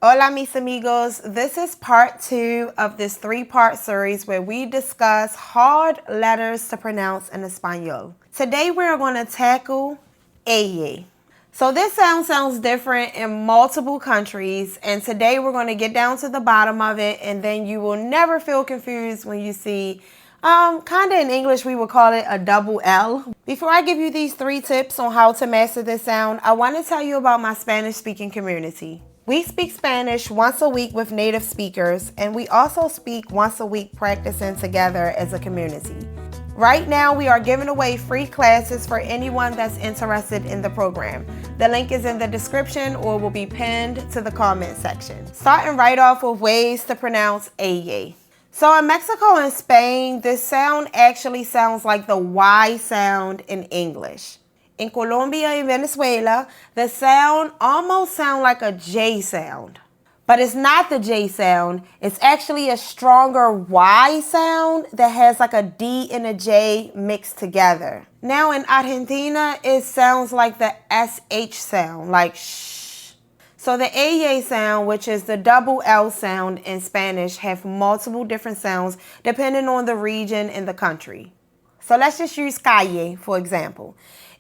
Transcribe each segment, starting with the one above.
Hola mis amigos, this is part 2 of this 3-part series where we discuss hard letters to pronounce in Espanol. Today we're going to tackle calle. So this sounds different in multiple countries, and today we're going to get down to the bottom of it, and then you will never feel confused when you see, kind of in English we would call it a double L. Before I give you these 3 tips on how to master this sound, I want to tell you about my Spanish speaking community. We speak Spanish once a week with native speakers, and we also speak once a week practicing together as a community. Right now, we are giving away free classes for anyone that's interested in the program. The link is in the description or will be pinned to the comment section. Starting right off with ways to pronounce calle. So in Mexico and Spain, this sound actually sounds like the Y sound in English. In Colombia and Venezuela, the sound almost sounds like a J sound. But it's not the J sound. It's actually a stronger Y sound that has like a D and a J mixed together. Now in Argentina, it sounds like the SH sound, like shh. So the AY sound, which is the double L sound in Spanish, have multiple different sounds depending on the region and the country. So let's just use calle, for example.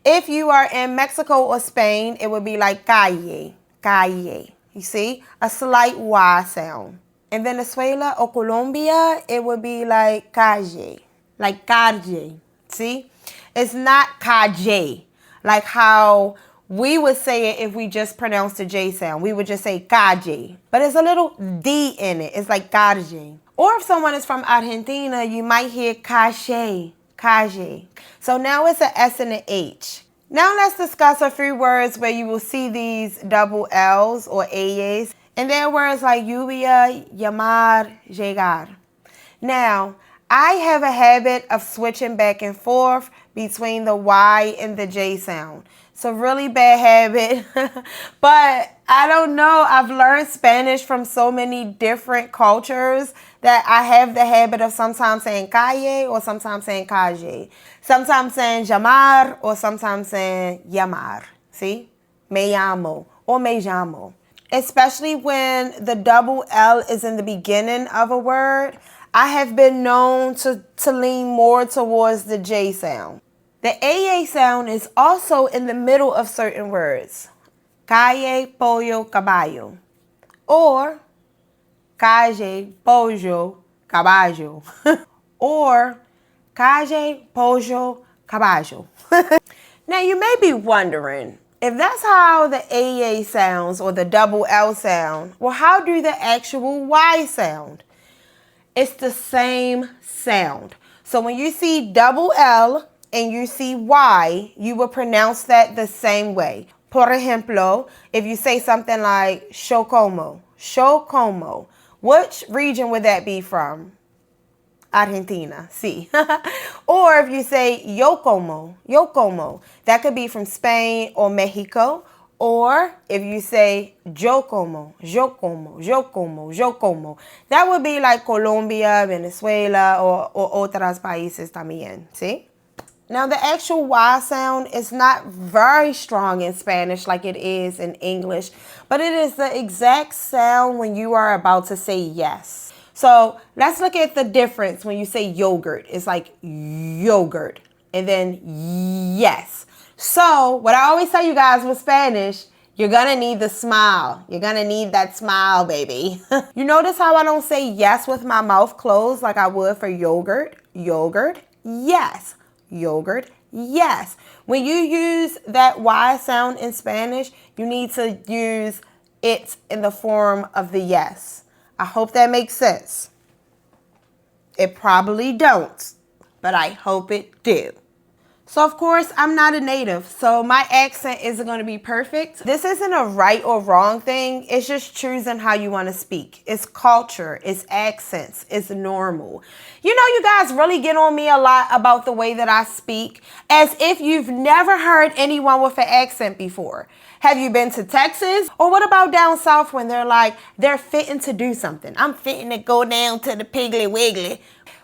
If you are in Mexico or Spain, it would be like calle, calle. You see? A slight Y sound. In Venezuela or Colombia, it would be like calle, like calle. See? It's not calle, like how we would say it if we just pronounced the J sound. We would just say calle. But it's a little D in it. It's like calle. Or if someone is from Argentina, you might hear calle. Calle. So now it's an S and an H. Now let's discuss a few words where you will see these double L's or A's. And there are words like lluvia, llamar, llegar. Now, I have a habit of switching back and forth between the Y and the J sound. It's a really bad habit, but I don't know. I've learned Spanish from so many different cultures that I have the habit of sometimes saying calle or sometimes saying calle. Sometimes saying llamar or sometimes saying llamar. See? Me llamo or me llamo. Especially when the double L is in the beginning of a word, I have been known to lean more towards the J sound. The AA sound is also in the middle of certain words. Calle, pollo, caballo. Or calle, pollo, caballo. Or calle, pollo, caballo. Now you may be wondering, if that's how the AA sounds or the double L sound, well, how do the actual Y sound? It's the same sound. So when you see double L and you see Y, you will pronounce that the same way. Por ejemplo, if you say something like yo como, which region would that be from? Argentina, sí. Or if you say yo como, that could be from Spain or Mexico. Or if you say yo como, that would be like Colombia, Venezuela, or otras países también, ¿sí? Now the actual Y sound is not very strong in Spanish like it is in English, but it is the exact sound when you are about to say yes. So let's look at the difference when you say yogurt. It's like yogurt and then yes. So what I always tell you guys with Spanish, you're going to need the smile. You're going to need that smile, baby. You notice how I don't say yes with my mouth closed like I would for yogurt? Yogurt, yes. Yogurt, yes. When you use that Y sound in Spanish, you need to use it in the form of the yes. I hope that makes sense. It probably don't, but I hope it do. So of course, I'm not a native, so my accent isn't going to be perfect. This isn't a right or wrong thing. It's just choosing how you want to speak. It's culture, it's accents, it's normal. You know, you guys really get on me a lot about the way that I speak, as if you've never heard anyone with an accent before. Have you been to Texas? Or what about down south when they're like, they're fitting to do something? I'm fitting to go down to the Piggly Wiggly.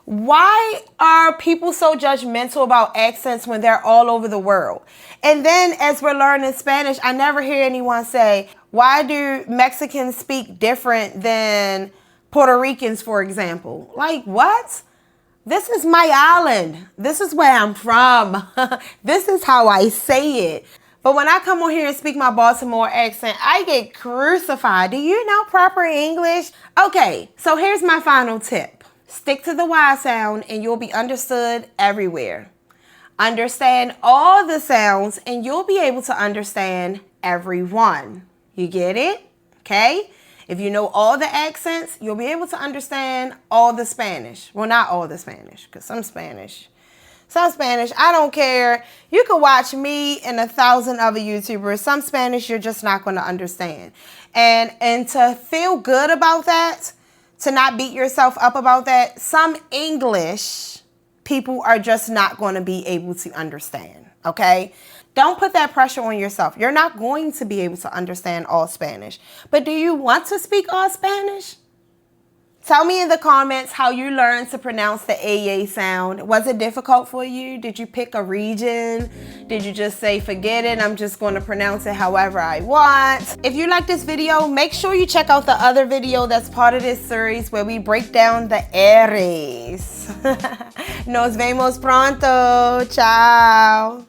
Why are people so judgmental about accents when they're all over the world? And then as we're learning Spanish, I never hear anyone say, why do Mexicans speak different than Puerto Ricans, for example? Like, what? This is my island. This is where I'm from. This is how I say it. But when I come on here and speak my Baltimore accent, I get crucified. Do you know proper English? Okay, so here's my final tip. Stick to the Y sound and you'll be understood everywhere. Understand all the sounds and you'll be able to understand everyone. You get it? Okay? If you know all the accents, you'll be able to understand all the Spanish. Well, not all the Spanish, because some Spanish, I don't care. You can watch me and 1,000 other YouTubers. Some Spanish you're just not going to understand. And to feel good about that, to not beat yourself up about that, some English people are just not going to be able to understand, okay? Don't put that pressure on yourself. You're not going to be able to understand all Spanish. But do you want to speak all Spanish? Tell me in the comments how you learned to pronounce the AY sound. Was it difficult for you? Did you pick a region? Did you just say, forget it, I'm just going to pronounce it however I want? If you like this video, make sure you check out the other video that's part of this series where we break down the R's. Nos vemos pronto. Ciao.